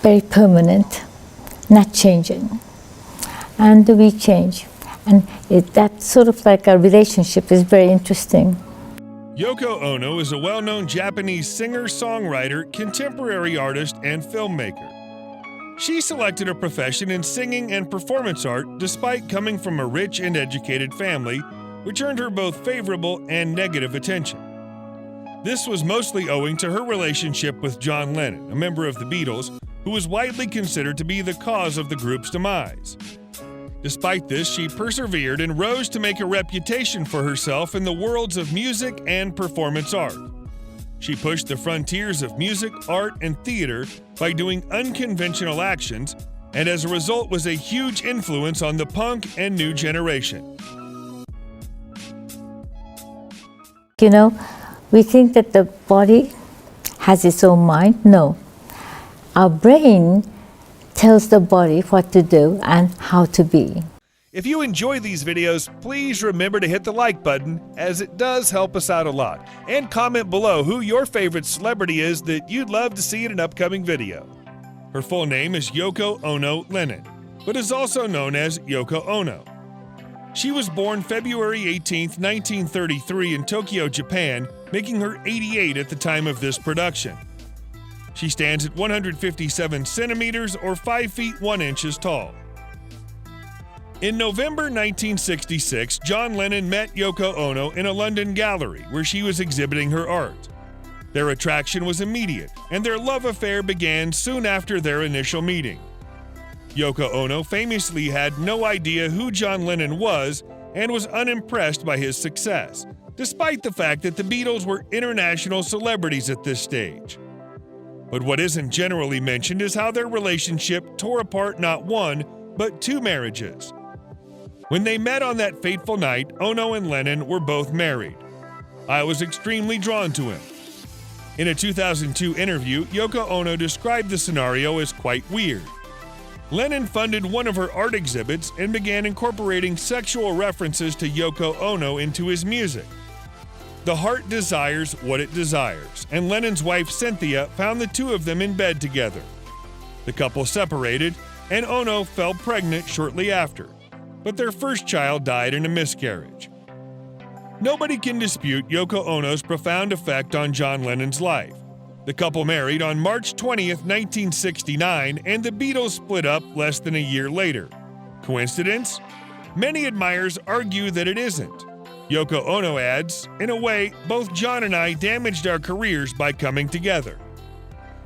very permanent, not changing. And we change. And that sort of like a relationship is very interesting. Yoko Ono is a well-known Japanese singer, songwriter, contemporary artist, and filmmaker. She selected a profession in singing and performance art despite coming from a rich and educated family, which earned her both favorable and negative attention. This was mostly owing to her relationship with John Lennon, a member of the Beatles, who was widely considered to be the cause of the group's demise. Despite this, she persevered and rose to make a reputation for herself in the worlds of music and performance art. She pushed the frontiers of music, art, and theater by doing unconventional actions, and as a result was a huge influence on the punk and new generation. You know, we think that the body has its own mind. No. Our brain tells the body what to do and how to be. If you enjoy these videos, please remember to hit the like button, as it does help us out a lot. And comment below who your favorite celebrity is that you'd love to see in an upcoming video. Her full name is Yoko Ono Lennon, but is also known as Yoko Ono. She was born February 18, 1933 in Tokyo, Japan, making her 88 at the time of this production. She stands at 157 centimeters or 5 feet 1 inches tall. In November 1966, John Lennon met Yoko Ono in a London gallery where she was exhibiting her art. Their attraction was immediate, and their love affair began soon after their initial meeting. Yoko Ono famously had no idea who John Lennon was and was unimpressed by his success, despite the fact that the Beatles were international celebrities at this stage. But what isn't generally mentioned is how their relationship tore apart not one, but 2 marriages. When they met on that fateful night, Ono and Lennon were both married. I was extremely drawn to him. In a 2002 interview, Yoko Ono described the scenario as quite weird. Lennon funded one of her art exhibits and began incorporating sexual references to Yoko Ono into his music. The heart desires what it desires, and Lennon's wife Cynthia found the 2 of them in bed together. The couple separated, and Ono fell pregnant shortly after, but their first child died in a miscarriage. Nobody can dispute Yoko Ono's profound effect on John Lennon's life. The couple married on March 20th, 1969, and the Beatles split up less than a year later. Coincidence? Many admirers argue that it isn't. Yoko Ono adds, "In a way, both John and I damaged our careers by coming together,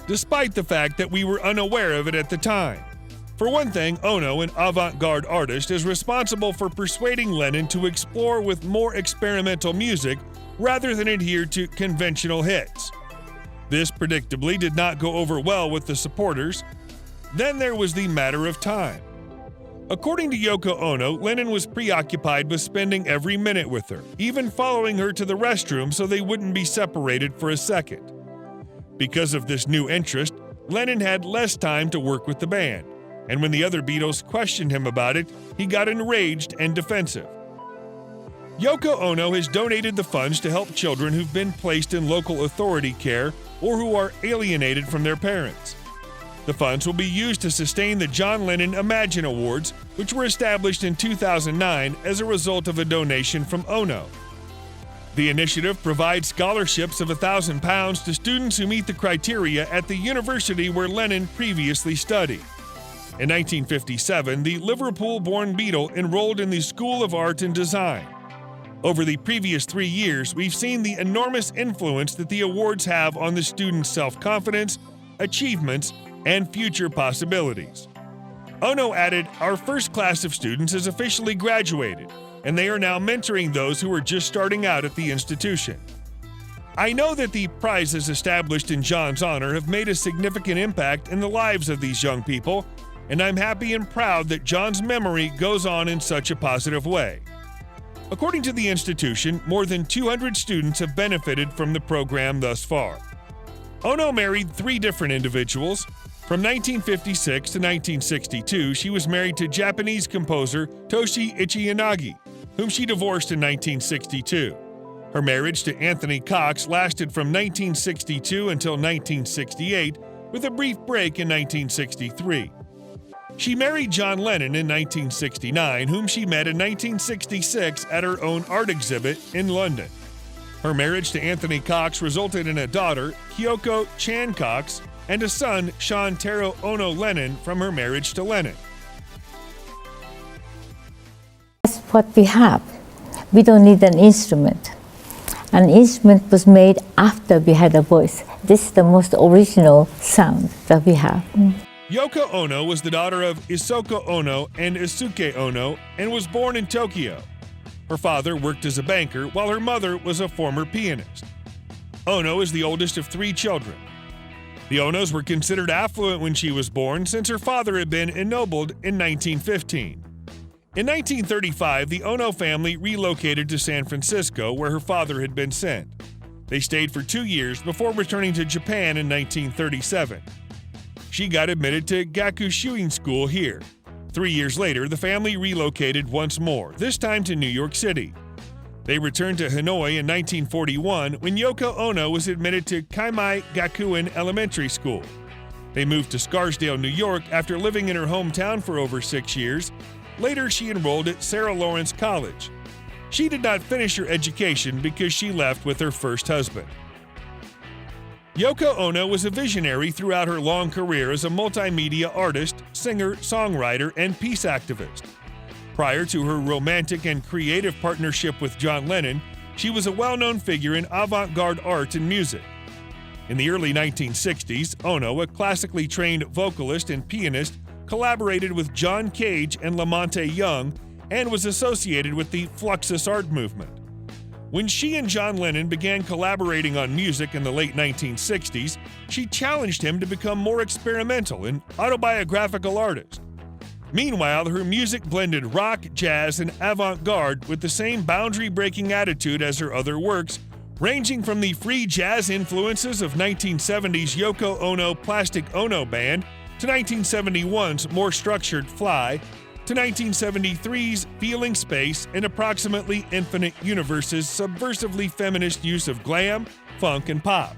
despite the fact that we were unaware of it at the time." For one thing, Ono, an avant-garde artist, is responsible for persuading Lennon to explore with more experimental music rather than adhere to conventional hits. This predictably did not go over well with the supporters. Then there was the matter of time. According to Yoko Ono, Lennon was preoccupied with spending every minute with her, even following her to the restroom so they wouldn't be separated for a second. Because of this new interest, Lennon had less time to work with the band, and when the other Beatles questioned him about it, he got enraged and defensive. Yoko Ono has donated the funds to help children who've been placed in local authority care or who are alienated from their parents. The funds will be used to sustain the John Lennon Imagine Awards, which were established in 2009 as a result of a donation from Ono. The initiative provides scholarships of £1,000 to students who meet the criteria at the university where Lennon previously studied. In 1957, the Liverpool-born Beatle enrolled in the School of Art and Design. Over the previous 3 years, we've seen the enormous influence that the awards have on the students' self-confidence, achievements, and future possibilities. Ono added, "Our first class of students has officially graduated, and they are now mentoring those who are just starting out at the institution. I know that the prizes established in John's honor have made a significant impact in the lives of these young people, and I'm happy and proud that John's memory goes on in such a positive way." According to the institution, more than 200 students have benefited from the program thus far. Ono married 3 different individuals. From 1956 to 1962, she was married to Japanese composer Toshi Ichiyanagi, whom she divorced in 1962. Her marriage to Anthony Cox lasted from 1962 until 1968, with a brief break in 1963. She married John Lennon in 1969, whom she met in 1966 at her own art exhibit in London. Her marriage to Anthony Cox resulted in a daughter, Yoko Chan Cox, and a son, Sean Taro Ono Lennon, from her marriage to Lennon. That's what we have. We don't need an instrument. An instrument was made after we had a voice. This is the most original sound that we have. Yoko Ono was the daughter of Isoko Ono and Isuke Ono and was born in Tokyo. Her father worked as a banker while her mother was a former pianist. Ono is the oldest of 3 children. The Onos were considered affluent when she was born since her father had been ennobled in 1915. In 1935, the Ono family relocated to San Francisco where her father had been sent. They stayed for 2 years before returning to Japan in 1937. She got admitted to Gakushuin School here. 3 years later, the family relocated once more, this time to New York City. They returned to Hanoi in 1941 when Yoko Ono was admitted to Kaimai Gakuen Elementary School. They moved to Scarsdale, New York after living in her hometown for over 6 years. Later, she enrolled at Sarah Lawrence College. She did not finish her education because she left with her first husband. Yoko Ono was a visionary throughout her long career as a multimedia artist, singer, songwriter, and peace activist. Prior to her romantic and creative partnership with John Lennon, she was a well-known figure in avant-garde art and music. In the early 1960s, Ono, a classically trained vocalist and pianist, collaborated with John Cage and Lamonte Young and was associated with the Fluxus art movement. When she and John Lennon began collaborating on music in the late 1960s, she challenged him to become more experimental and autobiographical artist. Meanwhile, her music blended rock, jazz, and avant-garde with the same boundary-breaking attitude as her other works, ranging from the free jazz influences of 1970's Yoko Ono Plastic Ono Band to 1971's more structured Fly, to 1973's Feeling Space and approximately Infinite Universe's subversively feminist use of glam, funk, and pop.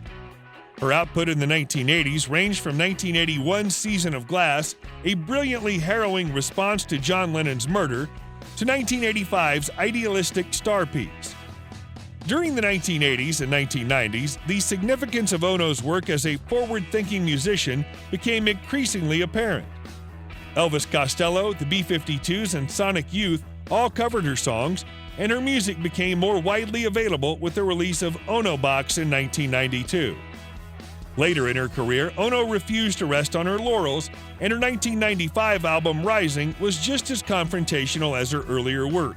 Her output in the 1980s ranged from 1981's Season of Glass, a brilliantly harrowing response to John Lennon's murder, to 1985's idealistic Star Piece. During the 1980s and 1990s, the significance of Ono's work as a forward-thinking musician became increasingly apparent. Elvis Costello, the B-52s, and Sonic Youth all covered her songs, and her music became more widely available with the release of Ono Box in 1992. Later in her career, Ono refused to rest on her laurels, and her 1995 album Rising was just as confrontational as her earlier work.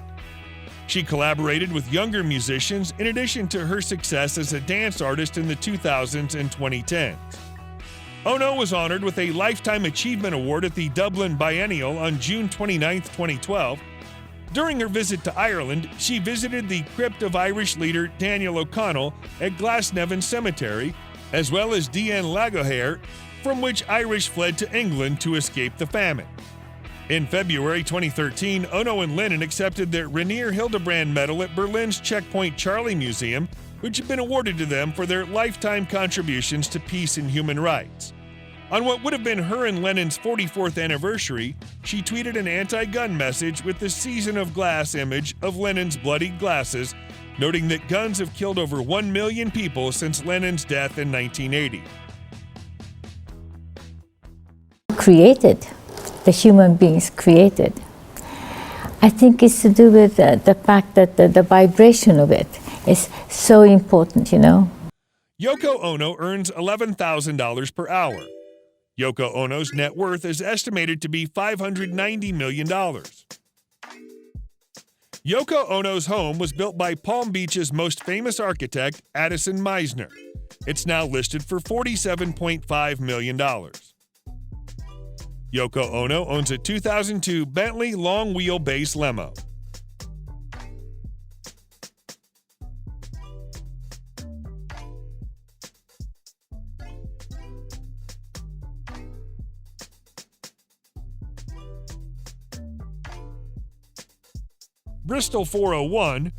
She collaborated with younger musicians in addition to her success as a dance artist in the 2000s and 2010s. Ono was honored with a Lifetime Achievement Award at the Dublin Biennial on June 29, 2012. During her visit to Ireland, she visited the crypt of Irish leader Daniel O'Connell at Glasnevin Cemetery, as well as Dian Lagohair, from which Irish fled to England to escape the famine. In February 2013, Ono and Lennon accepted the Rainier Hildebrand Medal at Berlin's Checkpoint Charlie Museum, which had been awarded to them for their lifetime contributions to peace and human rights. On what would have been her and Lennon's 44th anniversary, she tweeted an anti-gun message with the Season of Glass image of Lennon's bloodied glasses, noting that guns have killed over 1 million people since Lennon's death in 1980. Created, the human beings created. I think it's to do with the fact that the vibration of it is so important, you know. Yoko Ono earns $11,000 per hour. Yoko Ono's net worth is estimated to be $590 million. Yoko Ono's home was built by Palm Beach's most famous architect, Addison Meisner. It's now listed for $47.5 million. Yoko Ono owns a 2002 Bentley long wheelbase limo. Bristol 401,